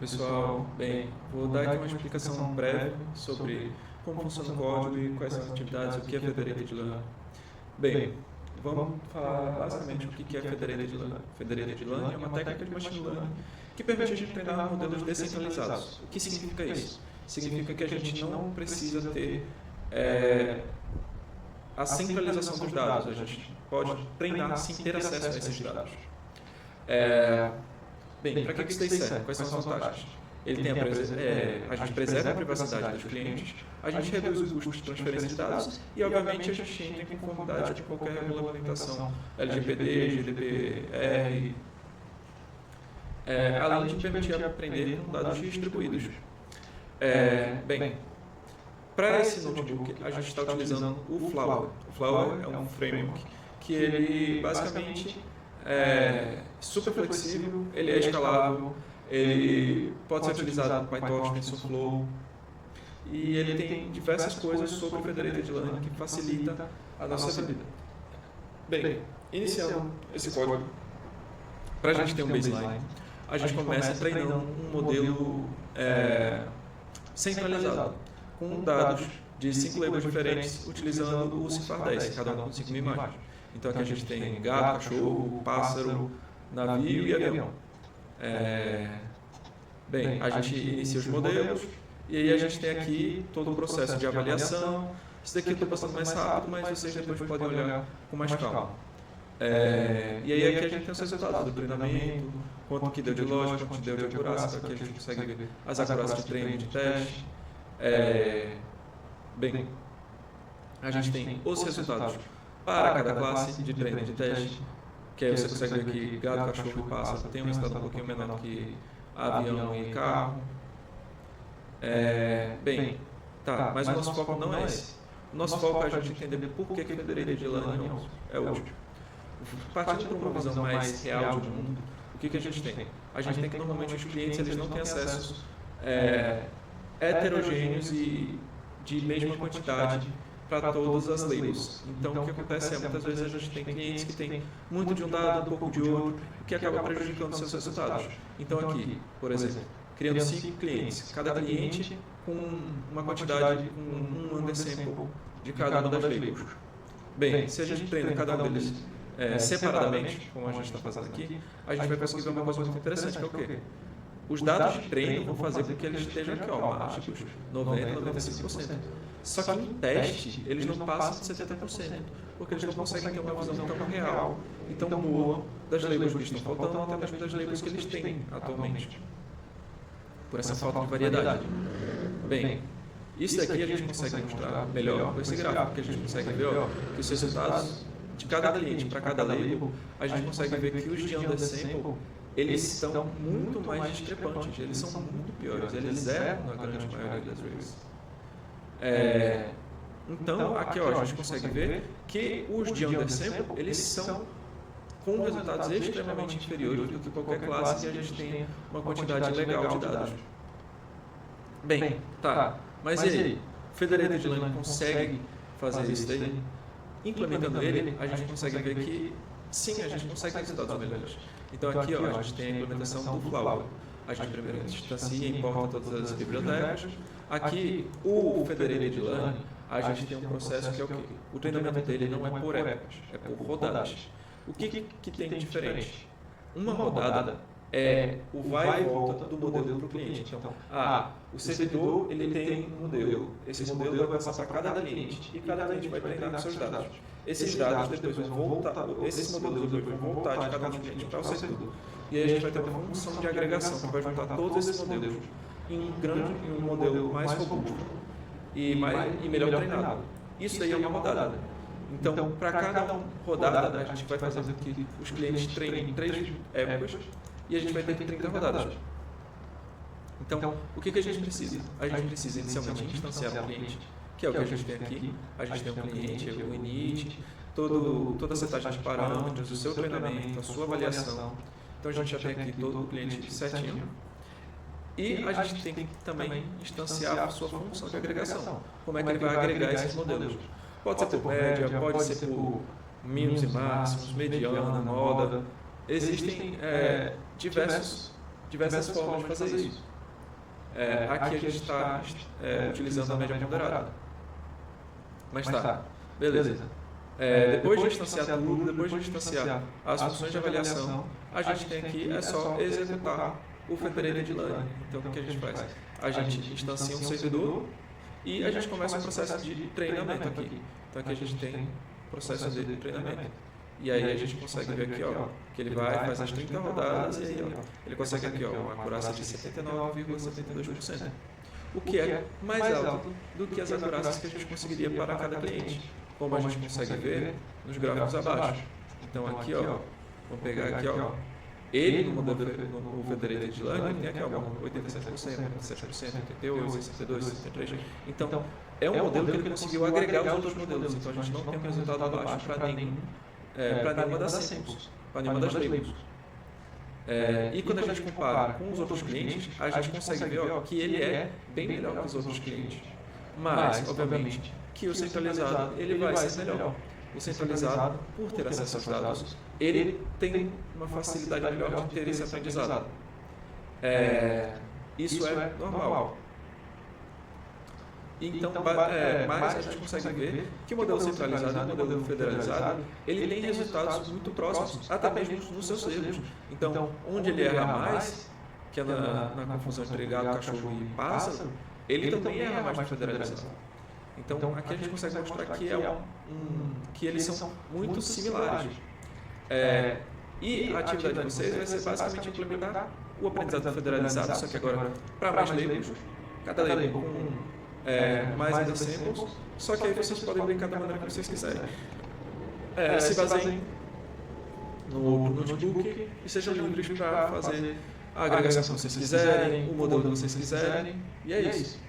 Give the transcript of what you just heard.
Pessoal, bem, vou dar aqui uma explicação breve sobre como funciona o código e quais são as atividades, o que é Federated Learning. Bem, vamos falar basicamente o que é Federated Learning. Federated Learning é uma técnica de machine learning que permite a gente treinar modelos descentralizados. O que significa isso? Significa que a gente não precisa ter a centralização dos dados, a gente pode treinar sem ter acesso a esses dados. Bem, para que isso daí serve? Quais são as vantagens? A gente preserva a privacidade dos clientes, a gente reduz o custo de transferência de dados e, obviamente, a gente entra em conformidade com qualquer regulamentação LGPD, GDPR, além de permitir aprender com dados distribuídos. Bem, para esse notebook, a gente está utilizando o Flower. O Flower é um framework que ele, basicamente, super flexível, ele é escalável, ele pode ser utilizado com PyTorch, TensorFlow e ele tem diversas coisas sobre o Federated Learning que facilita a nossa vida. Bem, iniciando esse código, para a gente ter um baseline, a gente começa treinando um modelo centralizado, com dados de 5 labels diferentes, utilizando o CIFAR-10, cada um com 5.000 imagens. Então aqui a gente tem gato, cachorro, pássaro, navio e avião. Bem, a gente inicia os modelos e aí a gente tem aqui todo o processo de avaliação. Isso daqui eu estou passando mais rápido, mas vocês depois podem olhar com mais calma. E aí aqui a gente tem os resultados do treinamento, quanto que deu de lógica, quanto deu de acurácia. Aqui a gente consegue ver as acurácias de treino e de teste. Bem, a gente tem os resultados para cada classe de treino e de teste, que aí você consegue ver que gato, cachorro e pássaro tem um resultado um pouquinho menor que avião e carro. Bem, mas o nosso foco não é esse. O nosso foco é a gente entender por que Federated Learning é útil. Partindo para uma visão mais real de mundo, o que a gente tem? A gente tem que normalmente os clientes eles não têm acessos heterogêneos e de mesma quantidade para todas as labels. Então, o que acontece muitas vezes a gente tem clientes que têm muito de um dado, um pouco de outro, o que acaba prejudicando seus resultados. Então, aqui, por exemplo, criando 5 clientes, cada cliente com uma quantidade, um undersample de cada uma das labels. Bem, se a gente treina cada um deles separadamente, como a gente está fazendo aqui, a gente vai conseguir ver uma coisa muito interessante, que é o quê? Os dados de treino vão fazer com que eles estejam aqui, mágicos, 90%, 95%. Só que em teste, eles não passam de 70%, porque eles não conseguem ter uma visão tão real e tão boa das labels que estão faltando, até mesmo das labels que eles têm atualmente, por essa falta de variedade. Bem, isso daqui a gente consegue mostrar melhor com esse gráfico, porque a gente consegue ver que os resultados de cada cliente para cada label, a gente consegue ver que os de undersample eles estão muito mais discrepantes, eles são muito piores, eles erram na grande maioria das vezes. Então, aqui a gente consegue ver que os de undersample, eles são com resultados extremamente inferiores do que qualquer classe que a gente tenha uma quantidade legal de dados. Bem, mas e aí? O Federated Learning consegue fazer isso daí? Implementando ele, a gente consegue ver que sim, a gente consegue resultados melhores. Então aqui a gente tem a implementação do Flower. A gente primeiro instancia e importa todas as bibliotecas. Aqui o Federated Learning, a gente tem um processo que é o quê? O treinamento dele não é por épocas, é por rodadas. O que tem de diferente? Uma rodada é o vai e volta do modelo para o cliente. Então, o servidor ele tem um modelo. Esse modelo vai passar para cada cliente e cada cliente vai treinar com seus dados. Esses dados depois vão voltar, esses modelos depois vão voltar de cada um dos clientes para o servidor. E aí a gente vai ter uma função de agregação que vai juntar todos esses modelos em um modelo mais robusto e melhor treinado. Isso daí é uma rodada. Então, para cada rodada, a gente vai fazer com que os clientes treinem em 3 épocas e a gente vai ter 30 rodadas. Então, o que a gente precisa? A gente precisa inicialmente instanciar o cliente, que é o que a gente tem aqui. A gente tem um cliente, o init, toda a setagem de parâmetros, o seu treinamento, a sua avaliação. Então, a gente já tem aqui todo o cliente certinho. E a gente tem que também instanciar a sua função de agregação. Como é que ele vai agregar esses modelos? Pode ser por média, pode ser por mínimos e máximos, mediana, moda. Existem diversas formas de fazer isso. Aqui a gente está utilizando a média ponderada. Mas tá, beleza. Depois de instanciar tudo, depois de instanciar as funções de avaliação, a gente tem aqui, é só executar o Federated Learning. Então, o que a gente faz? A gente instancia um servidor e a gente começa o processo de treinamento aqui. Então, aqui a gente tem o processo de treinamento. E aí a gente consegue ver aqui, ó, que ele vai, faz as 30 rodadas e aí, ó, ele consegue aqui, ó, uma acurácia de 79,72%. O que é mais alto do que as acurácias que a gente conseguiria para cada cliente, como a gente consegue ver nos gráficos abaixo. Então aqui, ó, vamos pegar aqui, ó, ele no modelo no Federated Learning tem aqui, ó, 87%, 87%, 88%, 62%, 63%. Então, é um modelo que ele conseguiu agregar os outros modelos, então a gente não tem um resultado baixo para nenhuma das samples, para nenhuma das labels. E quando a gente compara com os outros clientes, a gente consegue ver, ó, que ele é bem melhor que os outros clientes. Mas, obviamente, que o centralizado ele vai ser melhor. O centralizado, por ter acesso aos dados, ele tem uma facilidade melhor de ter esse aprendizado. Isso é normal. Então, mas a gente consegue ver que o modelo centralizado e o modelo federalizado, ele tem resultados muito próximos, até mesmo nos seus erros. Então, onde ele erra mais, que é na confusão entre gado, cachorro e pássaro, ele também erra mais no federalizado. Então, aqui a gente consegue mostrar que eles são muito similares. E a atividade de vocês vai ser basicamente implementar o aprendizado federalizado, só que agora para mais labels, cada label com mais ainda samples, só que aí vocês podem brincar da maneira que vocês quiserem. Se baseiem no notebook e sejam livres para fazer a agregação que vocês quiserem, o modelo que vocês quiserem, e é isso.